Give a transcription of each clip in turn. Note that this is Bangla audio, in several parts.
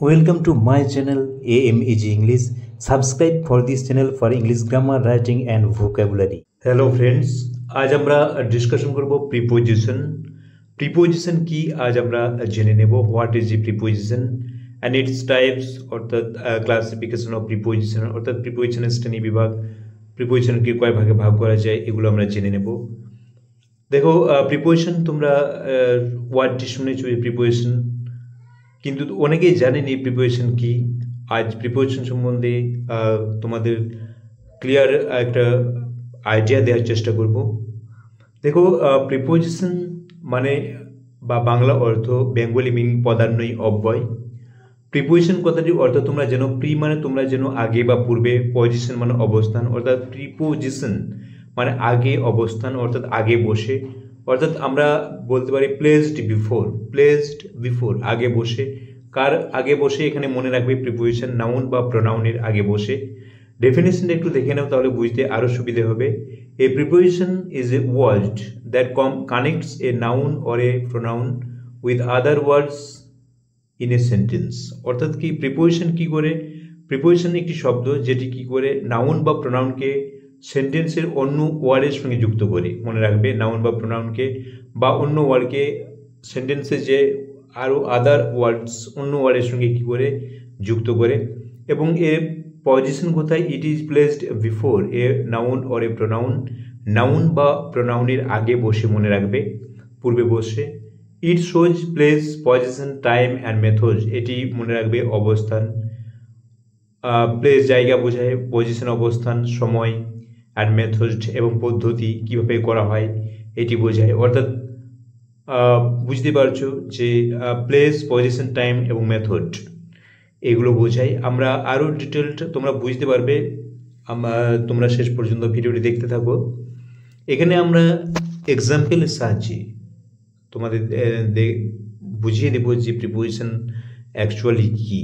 Welcome to my channel AMEG English. Subscribe for this channel for English grammar, writing and vocabulary. Hello friends, आज আমরা ডিসকাশন করব প্রিপোজিশন। প্রিপোজিশন কি আজ আমরা জেনে নেব। What is the preposition and its types, অর্থাৎ ক্লাসিফিকেশন অফ প্রিপোজিশন, অর্থাৎ প্রিপোজিশনের শ্রেণী বিভাগ, প্রিপোজিশনকে কয় ভাগে ভাগ করা যায় এগুলো আমরা জেনে নেব। দেখো, প্রিপোজিশন তোমরা ওয়ার্ডটি শুনেছো প্রিপোজিশন, কিন্তু অনেকেই জানেনি প্রিপোজিশন কি। আজ প্রিপোজিশন সম্বন্ধে তোমাদের ক্লিয়ার একটা আইডিয়া দেওয়ার চেষ্টা করব। দেখো, প্রিপোজিশন মানে বা বাংলা অর্থ, বেঙ্গলি মিনিং পদান্বয়ী অব্যয়। প্রিপোজিশন কথাটির অর্থ তোমরা যেন, প্রি মানে তোমরা যেন আগে বা পূর্বে, পজিশন মানে অবস্থান, অর্থাৎ প্রিপোজিশন মানে আগে অবস্থান, অর্থাৎ আগে বসে, অর্থাৎ আমরা বলতে পারি প্লেসড বিফোর, আগে বসে। কার আগে বসে এখানে মনে রাখবে প্রিপোজিশন, নাউন বা প্রোনাউনের আগে বসে। ডেফিনেশনটা একটু দেখে নাও, তাহলে বুঝতে আরও সুবিধে হবে। A preposition is a word that connects a noun or a pronoun with other words in a sentence. অর্থাৎ কি প্রিপোজিশন কি করে? প্রিপোজিশন একটি শব্দ যেটি কি করে নাউন বা প্রোনাউনকে সেন্টেন্সের অন্য ওয়ার্ডের সঙ্গে যুক্ত করে। মনে রাখবে, নাউন বা প্রোনাউনকে বা অন্য ওয়ার্ডকে সেন্টেন্সে যে আরও আদার ওয়ার্ডস অন্য ওয়ার্ডের সঙ্গে কী করে যুক্ত করে। এবং এর পজিশন কোথায়? It is placed before a noun or a pronoun, noun বা প্রোনাউনের আগে বসে, মনে রাখবে পূর্বে বসে। It shows place, position, time and method, এটি মনে রাখবে অবস্থান। প্লেস জায়গা বোঝায়, পজিশন অবস্থান, সময়, অ্যান্ড মেথড এবং পদ্ধতি কীভাবে করা হয় এটি বোঝায়। অর্থাৎ বুঝতে পারছো যে প্লেস, পজিশন, টাইম এবং মেথড এগুলো বোঝায়। আমরা আরও ডিটেলড তোমরা বুঝতে পারবে, তোমরা শেষ পর্যন্ত ভিডিওটি দেখতে থাকো। এখানে আমরা এক্সাম্পলের সাহায্যে তোমাদের বুঝিয়ে দেবো যে প্রিপোজিশন অ্যাকচুয়ালি কী।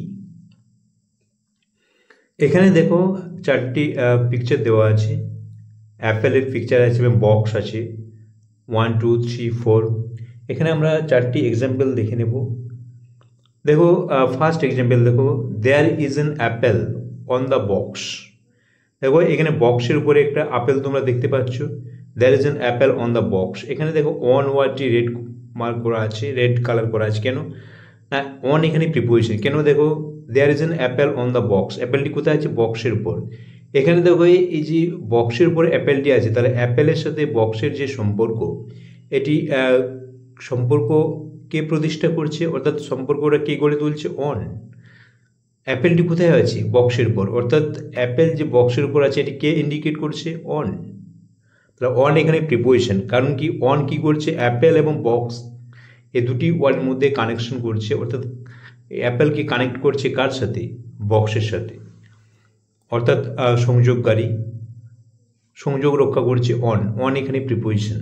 এখানে দেখো চারটি পিকচার দেওয়া আছে। অ্যাপেলের পিকচার আছে এবং বক্স আছে 1 2 3 4। এখানে আমরা চারটি এক্সাম্পল দেখে নেব। দেখো, ফার্স্ট এক্সাম্পল দেখো, there is an apple on the box. দেখো, এখানে বক্সের উপরে একটা আপেল তোমরা দেখতে পাচ্ছ। There is an apple on the box. এখানে দেখো অন ওয়ার্ডটি রেড মার্ক করা আছে, রেড কালার করা আছে। কেন না? অন এখানে প্রিপোজিশন। কেন? দেখো, there is an apple on the box, অ্যাপেলটি কোথায় আছে? বক্সের উপর। এখানে দেখো এই যে বক্সের উপরে অ্যাপেলটি আছে, তাহলে অ্যাপেলের সাথে বক্সের যে সম্পর্ক, এটি সম্পর্ককে প্রতিষ্ঠা করছে, অর্থাৎ সম্পর্কটা কে গড়ে তুলছে? অন। অ্যাপেলটি কোথায় আছে? বক্সের উপর, অর্থাৎ অ্যাপেল যে বক্সের উপর আছে এটি কে ইন্ডিকেট করছে? অন। তাহলে অন এখানে প্রিপোজিশন। কারণ কি? অন কি করছে? অ্যাপেল এবং বক্স এ দুটি ওয়ার্ডের মধ্যে কানেকশন করছে, অর্থাৎ অ্যাপেলকে কানেক্ট করছে কার সাথে? বক্সের সাথে, অর্থাৎ সংযোগকারী, সংযোগ রক্ষা করছে অন। অন এখানে প্রিপোজিশন।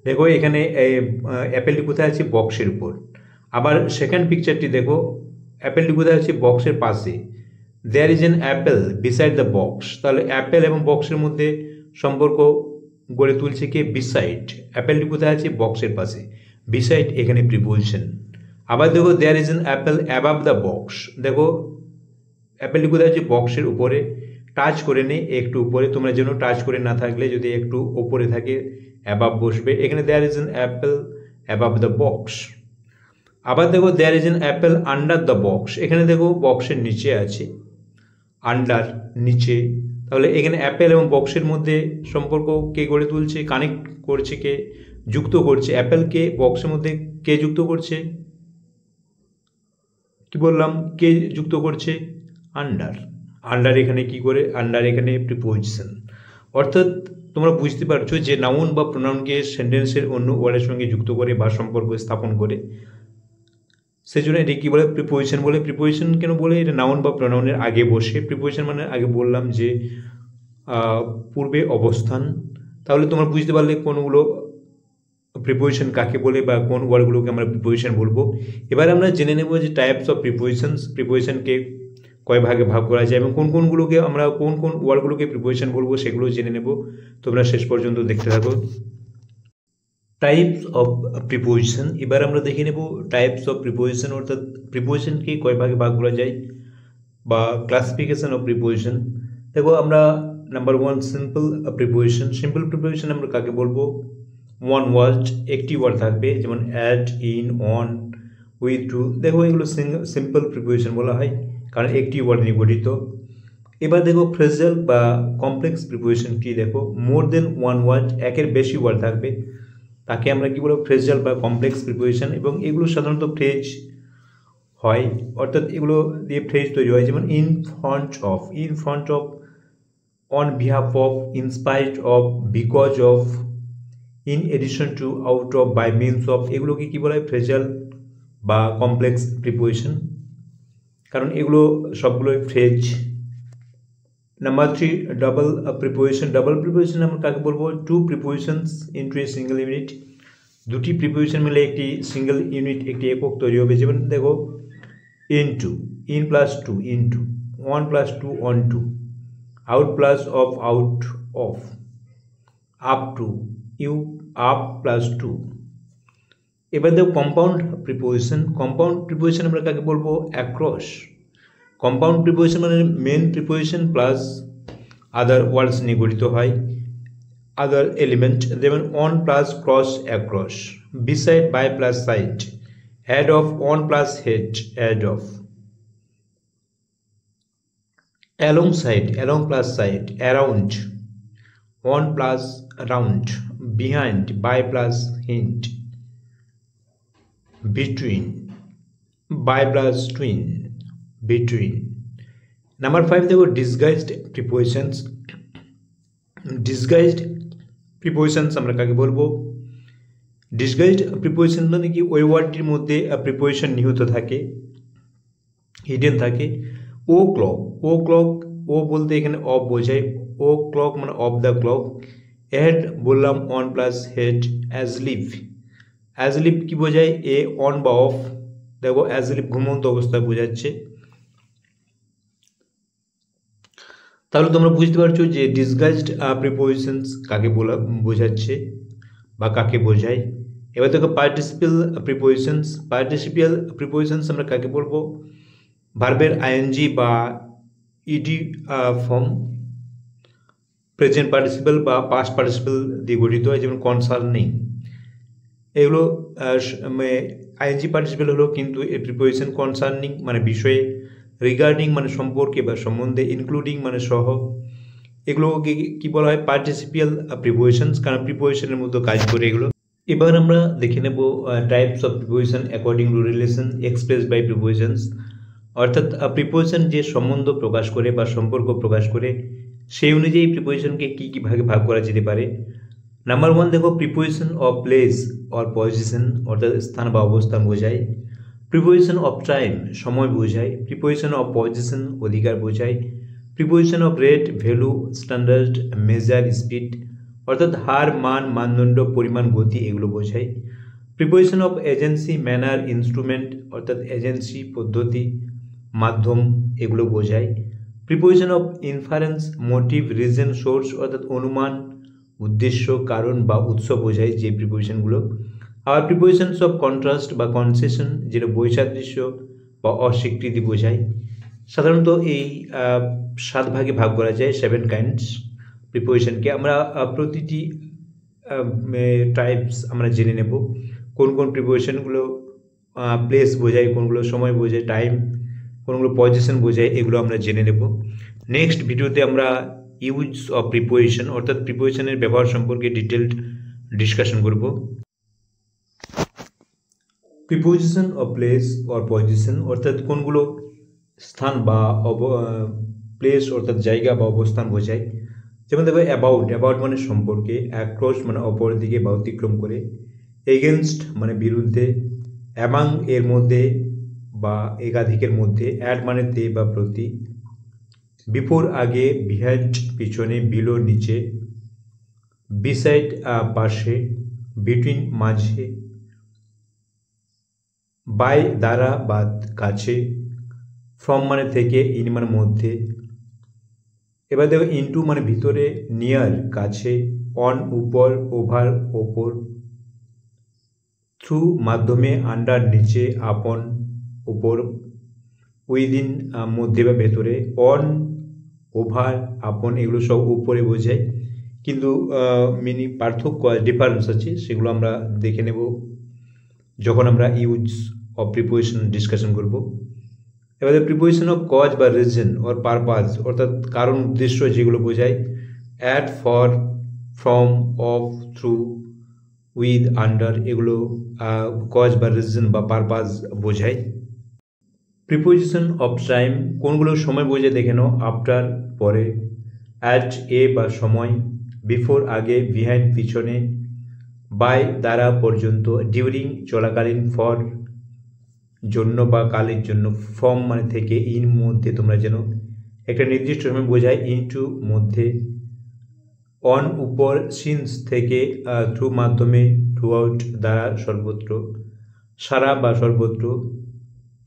দেখো, এখানে অ্যাপেলটি কোথায় আছে? বক্সের উপর। আবার সেকেন্ড পিকচারটি দেখো, অ্যাপেলটি কোথায় আছে? বক্সের পাশে। There is an apple beside the box. তাহলে অ্যাপেল এবং বক্সের মধ্যে সম্পর্ক গড়ে তুলছে কে? বিসাইড। অ্যাপেলটি কোথায় আছে? বক্সের পাশে। বিসাইড এখানে প্রিপোজিশন। আবার দেখো, there is an apple above the box. দেখো, অ্যাপেলটি কোথায় আছে? বক্সের উপরে। টাচ করে নেই একটু উপরে, তোমরা যেন টাচ করে না থাকলে যদি একটু উপরে থাকে অ্যাবাভ বসবে। এখানে there is an apple above the box. আবার দেখো, there is an apple under the box. এখানে দেখো বক্সের নিচে আছে, আন্ডার নিচে। তাহলে এখানে অ্যাপেল এবং বক্সের মধ্যে সম্পর্ক কে গড়ে তুলছে? কানেক্ট করছে কে? যুক্ত করছে। অ্যাপেলকে বক্সের মধ্যে কে যুক্ত করছে? কি বললাম? কে যুক্ত করছে? আন্ডার। আন্ডার এখানে কি করে? আন্ডার এখানে প্রিপোজিশন। অর্থাৎ তোমরা বুঝতে পারছো যে নাউন বা প্রোনাউনকে সেন্টেন্সের অন্য ওয়ার্ডের সঙ্গে যুক্ত করে বা সম্পর্ক স্থাপন করে, সেজন্য এটি কী বলে? প্রিপোজিশন বলে। প্রিপোজিশন কেন বলে? এটা নাউন বা প্রোনাউনের আগে বসে। প্রিপোজিশন মানে আগে বললাম যে পূর্বে অবস্থান। তাহলে তোমরা বুঝতে পারলে কোনগুলো প্রিপোজিশন কাকে বলে বা কোন ওয়ার্ডগুলোকে আমরা প্রিপোজিশন বলবো। এবার আমরা জেনে নেব যে টাইপস অফ প্রিপোজিশনস, প্রিপোজিশনকে কয় ভাগে ভাগ করা যায় এবং কোন কোনগুলোকে আমরা কোন কোন ওয়ার্ডগুলোকে প্রিপোজিশন বলবো সেগুলো জেনে নেব। তোমরা শেষ পর্যন্ত দেখতে থাকো। Types of preposition. এবার আমরা দেখে নেব টাইপস অফ প্রিপোজিশন, অর্থাৎ প্রিপোজিশনকে কয় ভাগে ভাগ করা যায় বা ক্লাসিফিকেশন অফ প্রিপোজিশন। দেখো আমরা number one simple preposition. Simple preposition আমরা কাকে বলবো? ওয়ান ওয়ার্ড, একটি ওয়ার্ড থাকবে, যেমন at, in, on, with, to. দেখো এগুলো সিম্পল প্রিপোজিশন বলা হয় কারণ একটি ওয়ার্ড নিয়ে গঠিত। এবার দেখো ফ্রেজাল বা কমপ্লেক্স প্রিপোজিশন কি? দেখো মোর দেন ওয়ান ওয়ার্ড, একের বেশি ওয়ার্ড থাকবে, তাকে আমরা কি বলবো? ফ্রেজাল বা কমপ্লেক্স প্রিপোজিশন। এবং এগুলো সাধারণত ফ্রেজ হয়, অর্থাৎ এগুলো দিয়ে ফ্রেজ তৈরি হয়, যেমন in front of, in front of, on behalf of, in spite of, because of, in addition to, out of, by means of. এগুলোকে কি বলা হয়? ফ্রেজাল বা কমপ্লেক্স প্রিপোজিশন, কারণ এগুলো সবগুলোই phrase. Number three double preposition. Double preposition আমরা কাকে বলবো? Two prepositions into a single unit, দুটি প্রিপোজিশন মিলে একটি সিঙ্গেল ইউনিট, একটি একক তৈরি হবে। যেমন দেখো into, in plus to, into, one plus to, on to, out plus of, out of, up to, you, up plus to. এবার দেখো কম্পাউন্ড প্রিপোজিশন। কম্পাউন্ড প্রিপোজিশন আমরা কাকে বলবো? অ্যাক্রস। কম্পাউন্ড প্রিপোজিশন মানে main preposition plus other words নিয়ে গঠিত হয়, আদার এলিমেন্ট, যেমন on plus cross, across, beside, by plus side, head of, on plus head, head of, alongside, along plus side, around, on plus round, behind, by plus hint, between, by plus twin, between. Number five দেখো ডিসগাইজড প্রিপোজিশনস। ডিসগাইজড প্রিপোজিশনস আমরা কাকে বলবো? ডিসগাইজড প্রিপোজিশন মানে কি? ওই ওয়ার্ডটির মধ্যে প্রিপোজিশন নিহিত থাকে, হিডেন থাকে। ও ক্লক, ও ক্লক, ও বলতে এখানে অফ বোঝায়, ও ক্লক মানে অফ দ্য ক্লক। হেড বললাম on plus head. Asleep, asleep কি বোঝায়? এ অন বা অফ। দেখো অ্যাজ লিভ ঘুমন্ত অবস্থায় বোঝাচ্ছে। তাহলে তোমরা বুঝতে পারছো যে ডিসগাইজড প্রিপোজিশনস কাকে বোঝাচ্ছে বা কাকে বোঝায়। এবার দেখো পার্টিসিপিয়াল প্রিপোজিশনস। পার্টিসিপিয়াল প্রিপোজিশনস আমরা কাকে বলবো? ভার্বের আইএনজি বা ইডি ফর্ম, প্রেজেন্ট পার্টিসিপল বা পাস্ট পার্টিসিপল দিয়ে গঠিত হয়, যেমন কনসার্নিং। এগুলো আইএনজি পার্টিসিপল হলো, কিন্তু এই প্রিপোজিশন কনসার্নিং মানে বিষয়ে, রিগার্ডিং মানে সম্পর্কে বা সম্বন্ধে, ইনক্লুডিং মানে সহ। এগুলোকে কি বলা হয়? পার্টিসিপিয়াল প্রিপোজিশনস, কারণ প্রিপোজিশনের মধ্যে কাজ করে এগুলো। এবার আমরা দেখে নেব types of preposition according to relation express by prepositions. অর্থাৎ প্রিপোজিশন যে সম্বন্ধ প্রকাশ করে বা সম্পর্ক প্রকাশ করে, সেই অনুযায়ী প্রিপোজিশনকে কী কী ভাগে ভাগ করা যেতে পারে। নাম্বার ওয়ান দেখো preposition of place or position, অর্থাৎ স্থান বা অবস্থান বোঝায়। প্রিপোজিশন অফ টাইম সময় বোঝায়। প্রিপোজিশন অফ পজিশন অধিকার বোঝায়। Preposition of rate value standard measure speed, অর্থাৎ হার, মান, মানদণ্ড, পরিমাণ, গতি এগুলো বোঝায়। Preposition of agency manner instrument, অর্থাৎ এজেন্সি পদ্ধতি, মাধ্যম এগুলো বোঝায়। Preposition of inference motive reason source, অর্থাৎ অনুমান, উদ্দেশ্য, কারণ বা উৎস বোঝায় যে প্রিপোজিশনগুলো। আর প্রিপোজিশনস অফ কন্ট্রাস্ট বা কনসেশন, যেটা বৈসাদৃশ্য বা অস্বীকৃতি বোঝায়। সাধারণত এই 7 ভাগে ভাগ করা যায়, 7 কাইন্ডস প্রিপোজিশনকে। আমরা প্রতিটি টাইপস আমরা জেনে নেব, কোন কোন প্রিপোজিশনগুলো প্লেস বোঝায়, কোনগুলো সময় বোঝায়, টাইম, কোনগুলো পজিশন বোঝায়, এগুলো আমরা জেনে নেব। নেক্সট ভিডিওতে আমরা ইউজ অফ প্রিপোজিশন, অর্থাৎ প্রিপোজিশনের ব্যবহার সম্পর্কে ডিটেলড ডিসকাশন করব। Preposition of place or position, অর্থাৎ কোনগুলো স্থান বা প্লেস অর্থাৎ জায়গা বা অবস্থান বোঝায়। যেমন দেখো অ্যাবাউট, অ্যাবাউট মানে সম্পর্কে, অ্যাক্রস মানে অপর দিকে বা অতিক্রম করে, এগেনস্ট মানে বিরুদ্ধে, অ্যামাং এর মধ্যে বা একাধিকের মধ্যে, অ্যাড মানে তে বা প্রতি, বিফোর আগে, বিহাইন্ড পিছনে, বিলো নিচে, বিসাইড পাশে, বিটুইন মাঝে, বাই দ্বারা বা কাছে, ফ্রম মানে থেকে, ইন মানে মধ্যে। এবার দেখো ইনটু মানে ভিতরে, নিয়ার কাছে, অন উপর, ওভার ওপর, থ্রু মাধ্যমে, আন্ডার নিচে, আপন উপর, উইদিন মধ্যে বা ভেতরে, অন ওভার আপন এগুলো সব উপরে বোঝায়, কিন্তু মিনিং পার্থক্য ডিফারেন্স আছে, সেগুলো আমরা দেখে নেব যখন আমরা ইউজ অফ প্রিপোজিশন ডিসকাশন করব। এবারে প্রিপোজিশন অফ কজ বা রিজন অর পারপাস অর্থাৎ কারণ উদ্দেশ্য যেগুলো বোঝায় at, for, from, of, through, with, under এগুলো কজ বা রিজন বা পারপাস বোঝায়। প্রিপোজিশন অফ টাইম কোনগুলো সময় বোঝায় দেখে নাও। আফটার পরে, অ্যাট এ বা সময়, বিফোর আগে, বিহাইন্ড পিছনে, বাই দ্বারা পর্যন্ত, ডিউরিং চলাকালীন, ফর জন্য বা কালের জন্য, ফ্রম মানে থেকে, ইন মধ্যে তোমরা যেন একটা নির্দিষ্ট সময় বোঝায়, ইনটু মধ্যে, অন উপর, সিন্স থেকে, থ্রু মাধ্যমে, থ্রু আউট দ্বারা সর্বত্র, সারা বা সর্বত্র,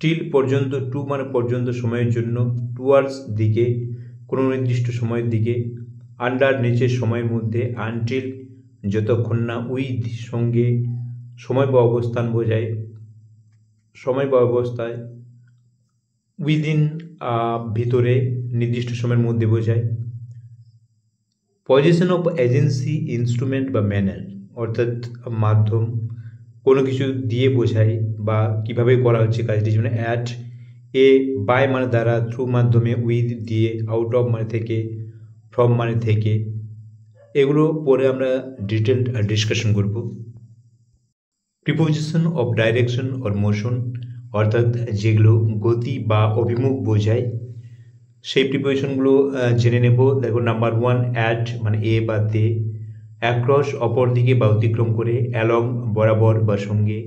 টিল পর্যন্ত, টু মানে পর্যন্ত সময়ের জন্য, টুয়ার্ডস দিকে কোনো নির্দিষ্ট সময়ের দিকে, আন্ডার নিচে সময়ের মধ্যে, আনটিল যতক্ষণ না, উইথ সঙ্গে সময় বা অবস্থান বোঝায়, সময় বা অবস্থায়, উইদিন ভিতরে নির্দিষ্ট সময়ের মধ্যে বোঝায়। পজিশন অফ এজেন্সি, ইনস্ট্রুমেন্ট বা ম্যানার অর্থাৎ মাধ্যম কোনো কিছু দিয়ে বোঝায় বা কিভাবে করা হচ্ছে কাজটি, যেমন অ্যাট এ, বাই মানে দ্বারা, থ্রু মাধ্যমে, উইথ দিয়ে, আউট অফ মানে থেকে, ফ্রম মানে থেকে, এগুলো পরে আমরা ডিটেলড ডিসকাশন করব। Preposition of direction or motion অর্থাৎ যেগুলো গতি বা অভিমুখ বোঝায় সেই প্রিপোজিশনগুলো জেনে নেব। দেখো, নাম্বার 1 অ্যাট মানে এ বা তে, অ্যাক্রস অপর দিকে বা অতিক্রম করে, অ্যালং বরাবর বা সঙ্গে,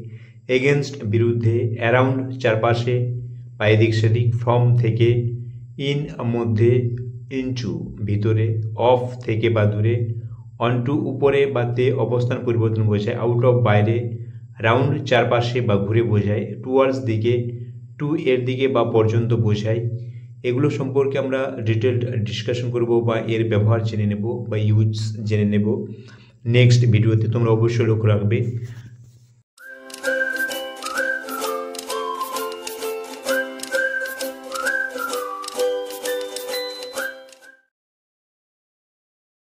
এগেনস্ট বিরুদ্ধে, অ্যারাউন্ড চারপাশে বা এদিক সেদিক, ফ্রম থেকে, ইন মধ্যে, ইনটু ভিতরে, অফ থেকে বা দূরে, অনটু উপরে বা তে অবস্থান পরিবর্তন বোঝায়, আউট অফ বাইরে, রাউন্ড চারপাশে বা ঘুরে বোঝায়, টুয়ার্ডস দিকে, টু এর দিকে বা পর্যন্ত বোঝায়। এগুলো সম্পর্কে আমরা ডিটেলড ডিসকাশন করব বা এর ব্যবহার জেনে নেব বা ইউজ জেনে নেব নেক্সট ভিডিওতে। তোমরা অবশ্যই লক্ষ্য রাখবে